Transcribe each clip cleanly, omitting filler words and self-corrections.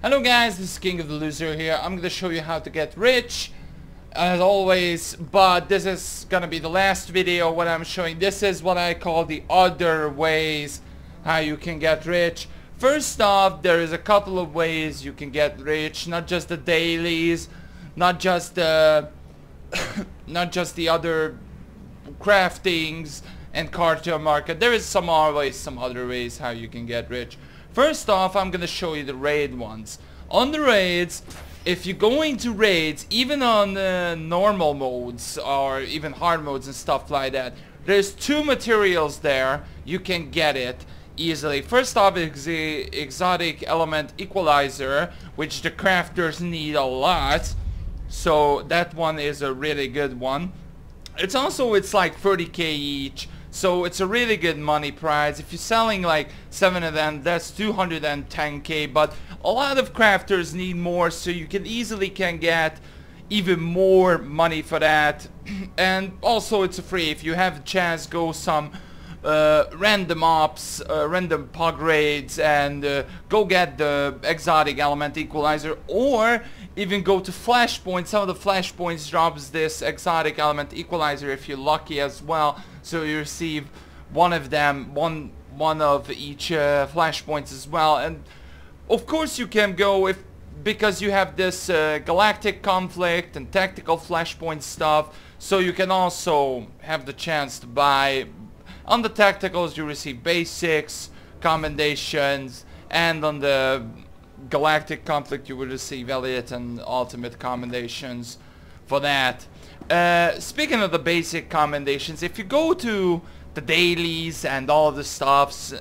Hello guys, this is King of the Loser here. I'm gonna show you how to get rich as always, but this is gonna be the last video what I'm showing. This is what I call the other ways how you can get rich. First off, there is a couple of ways you can get rich, not just the dailies, not just the not just the other craftings and Cartel Market. There is always some other ways how you can get rich. First off, I'm gonna show you the raid ones. On the raids, if you're going to raids, even on normal modes or even hard modes and stuff like that, there's two materials there. You can get it easily. First off is the exotic element equalizer, which the crafters need a lot. So that one is a really good one. It's like 30k each. So it's a really good money price. If you're selling like 7 of them, that's 210k, but a lot of crafters need more, so you can easily get even more money for that. And also it's free. If you have a chance, go some random ops, random pug raids, and go get the exotic element equalizer, or even go to flashpoints. Some of the flashpoints drops this exotic element equalizer if you're lucky as well, so you receive one of them, one of each flashpoints as well. And of course you can go because you have this galactic conflict and tactical flashpoint stuff, so you can also have the chance to buy. On the tacticals you receive basics, commendations, and on the galactic conflict you will receive elite and ultimate commendations for that. Speaking of the basic commendations, if you go to the dailies and all of the stuffs,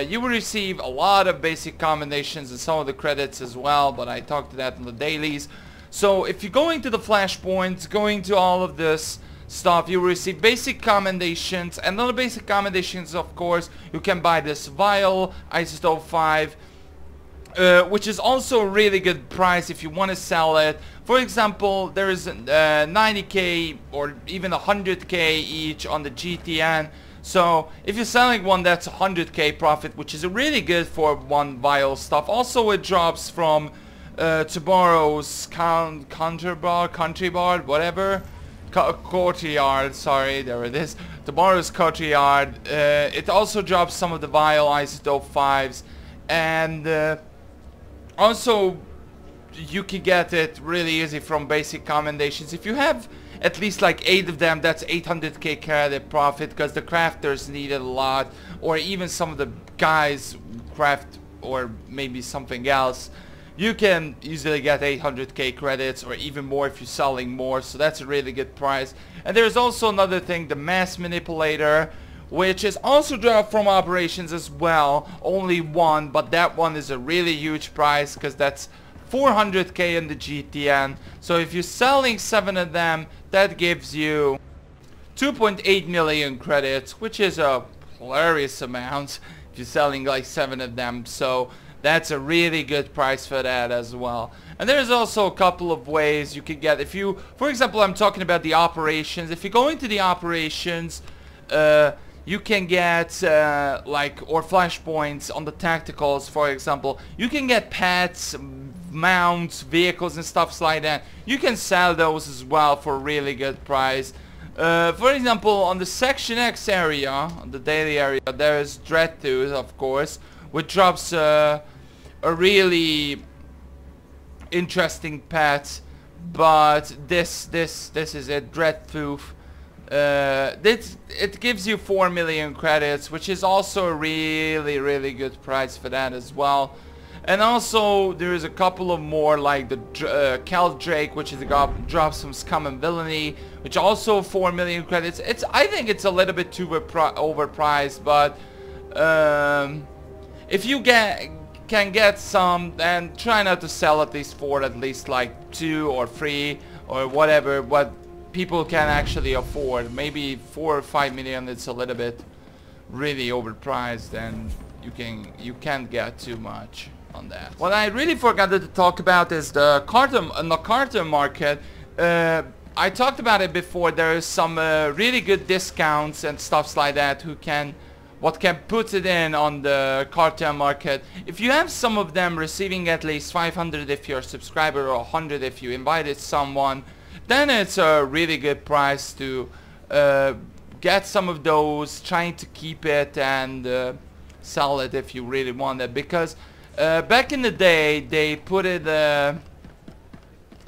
you will receive a lot of basic commendations and some of the credits as well, but I talked to that in the dailies. So if you're going to the flashpoints, going to all of this stuff, you will receive basic commendations, and on the basic commendations, of course, you can buy this vial isotope 5, which is also a really good price if you want to sell it. For example, there is 90k or even 100k each on the GTN. So if you're selling one, that's 100k profit, which is really good for one vial stuff. Also, it drops from tomorrow's country bar, whatever. Courtyard, sorry, there it is. Tomorrow's courtyard. It also drops some of the vial isotope 5s, and also you can get it really easy from basic commendations. If you have at least like 8 of them, that's 800k credit profit, because the crafters need it a lot, or even some of the guys craft or maybe something else. You can easily get 800k credits or even more if you're selling more, so that's a really good price. And there's also another thing, the mass manipulator, which is also dropped from operations as well. Only one, but that one is a really huge price because that's 400k in the GTN. So if you're selling 7 of them, that gives you 2.8 million credits, which is a hilarious amount if you're selling like 7 of them. So that's a really good price for that as well. And there's also a couple of ways you can get, if you, for example, I'm talking about the operations. If you go into the operations, you can get or flashpoints on the tacticals, for example. You can get pets, mounts, vehicles and stuff like that. You can sell those as well for a really good price. For example, on the Section X area, on the daily area, there is Dreadtooth, of course, which drops a really interesting pet. But this is it, Dreadtooth. It gives you 4 million credits, which is also a really good price for that as well. And also there is a couple of more, like the Keldrake, which is drops some Scum and Villainy, which also 4 million credits. I think it's a little bit too overpriced, but if you can get some, then try not to sell at least like 2 or 3 or whatever, what people can actually afford. Maybe 4 or 5 million, it's a little bit really overpriced, and you can't get too much on that. What I really forgot to talk about is the Cartel Market. I talked about it before. There is some really good discounts and stuffs like that what can put it in on the Cartel Market. If you have some of them receiving at least 500 if you're a subscriber, or 100 if you invited someone, then it's a really good price to get some of those, trying to keep it and sell it if you really want it. Because back in the day they put it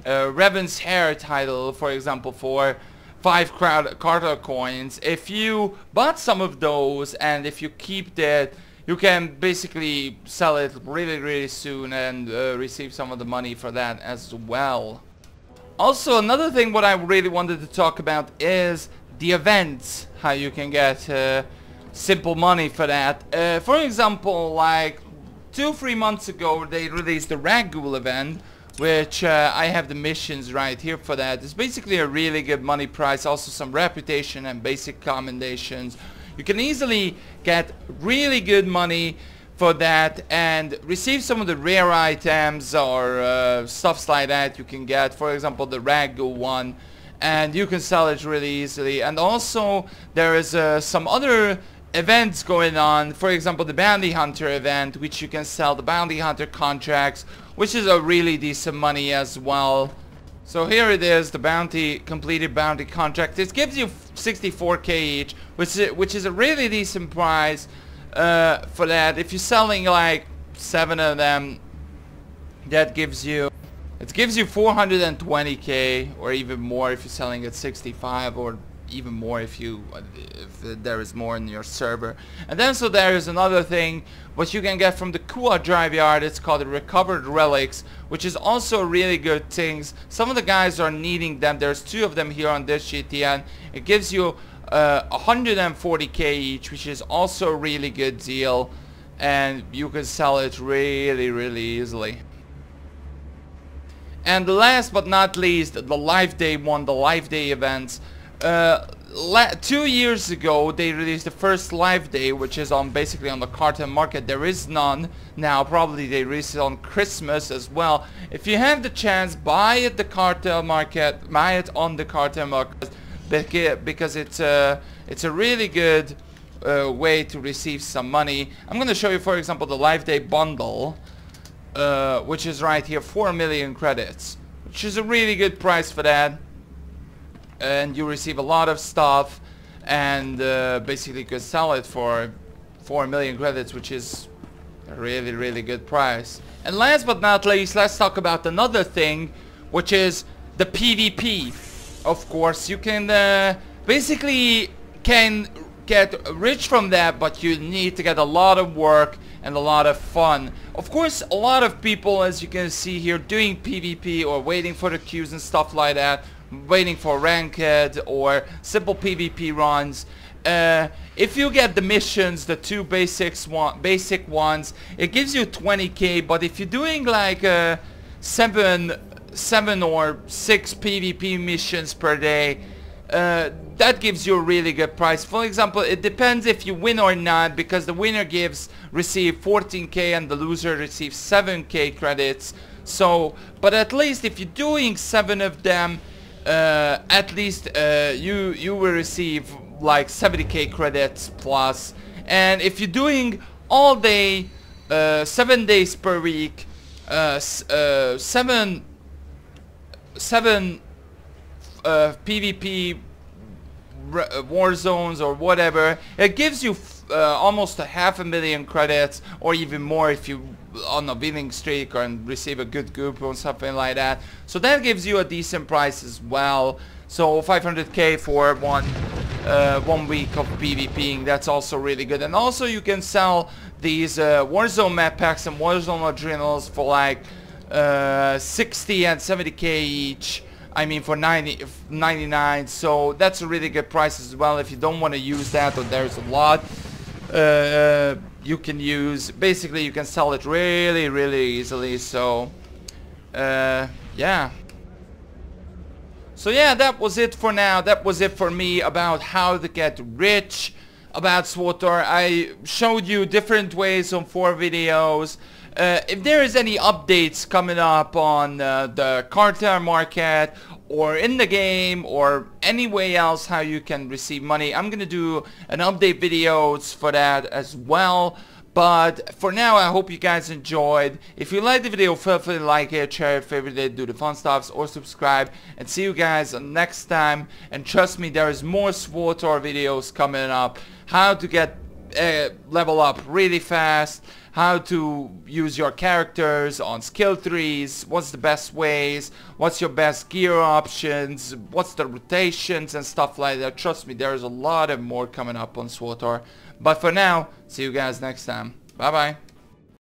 Revan's Hair title, for example, for 5 Cartel coins. If you bought some of those and if you keep that, you can basically sell it really soon and receive some of the money for that as well. Also, another thing what I really wanted to talk about is the events, how you can get simple money for that. For example, like 2-3 months ago they released the Ragul event, which I have the missions right here for that. It's basically a really good money price, also some reputation and basic commendations. You can easily get really good money for that and receive some of the rare items or stuffs like that you can get. For example, the Ragul one, and you can sell it really easily. And also there is some other events going on. For example, the Bounty Hunter event, which you can sell the Bounty Hunter contracts, which is a really decent money as well. So here it is, the completed bounty contract. It gives you 64k each, which is a really decent price for that. If you're selling like 7 of them, that gives you 420k, or even more if you're selling at 65, or even more if there is more in your server. And then so there is another thing what you can get from the Kua Drive Yard. It's called the Recovered Relics, which is also really good things. Some of the guys are needing them. There's 2 of them here on this GTN. It gives you 140k each, which is also a really good deal, and you can sell it really easily. And last but not least, the Live Day one, the Live Day events. 2 years ago they released the first Live Day, which is basically on the Cartel Market. There is none now. Probably they release it on Christmas as well. If you have the chance, buy it the Cartel Market, buy it on the Cartel Market, because it's a really good way to receive some money. I'm gonna show you, for example, the Live Day bundle, which is right here, 4 million credits, which is a really good price for that. And you receive a lot of stuff, and basically you could sell it for 4 million credits, which is a really good price. And last but not least, let's talk about another thing, which is the PvP. Of course, you can basically can get rich from that, but you need to get a lot of work and a lot of fun. Of course, a lot of people, as you can see here, doing PvP or waiting for the queues and stuff like that, waiting for ranked or simple PvP runs. If you get the missions, the 2 basic ones, it gives you 20k. But if you're doing like 7 or 6 PvP missions per day, that gives you a really good price. For example, it depends if you win or not, because the winner receive 14k and the loser receives 7k credits. So, but at least if you're doing 7 of them, at least you will receive like 70k credits plus. And if you're doing all day, 7 days per week, 7 PvP war zones or whatever, it gives you almost 500,000 credits, or even more if you on a winning streak or receive a good group or something like that. So that gives you a decent price as well. So 500k for one week of PvPing, that's also really good. And also you can sell these Warzone map packs and Warzone adrenals for like 60 and 70k each. I mean for 99. So that's a really good price as well. If you don't want to use that, or there's a lot you can use, basically you can sell it really easily. So yeah. So yeah, that was it for now. That was it for me about how to get rich about SWTOR. I showed you different ways on 4 videos. if there is any updates coming up on the Cartel Market or in the game or any way else how you can receive money, I'm gonna do an update videos for that as well. But for now, I hope you guys enjoyed. If you liked the video, feel free to like it, share it, favorite it, do the fun stuffs, or subscribe. And see you guys next time. And trust me, there is more SWTOR videos coming up. How to get level up really fast. How to use your characters on skill trees. What's the best ways. What's your best gear options. What's the rotations and stuff like that. Trust me, there is a lot of more coming up on SWTOR. But for now, see you guys next time. Bye bye.